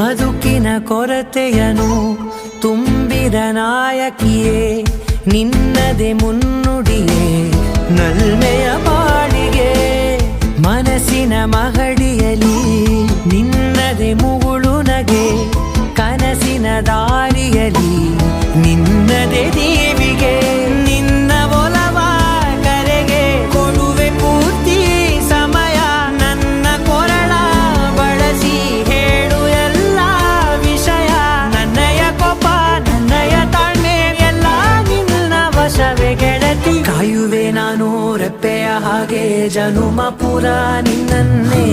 ಬದುಕಿನ ಕೊರತೆಯನು ತುಂಬಿದ ನಾಯಕಿಯೇ ನಿನ್ನದೆ ಮುನ್ನುಡಿಯೇ ನಲ್ಮೆಯ ಬಾಳಿಗೆ ಮನಸ್ಸಿನ ಮಹಡಿಯಲಿ ನಿನ್ನದೆ ಮುಗುಳು ನಗೆ ಕನಸಿನ ದಾರಿಯಲಿ ನಿನ್ನದೆ ದೀವಿಗೆ ನಿನ್ನ ಒಲವ ಕರೆಗೆ ಕೊಡುವೆ ಪೂರ್ತಿ ಸಮಯ ನನ್ನ ಕೊರಳ ಬಳಸಿ ಹೇಳು ಎಲ್ಲ ವಿಷಯ ನನ್ನಯ ಕೋಪ ನನ್ನಯ ತಾಳ್ಮೆ ಎಲ್ಲ ನಿನ್ನ ವಶವೇ ಗೆಳತಿ ಕಾಯುವೆ ನಾನು ರೆಪ್ಪೆಯ ಹಾಗೆ ಜನುಮ ಪುರ ನಿನ್ನನ್ನೇ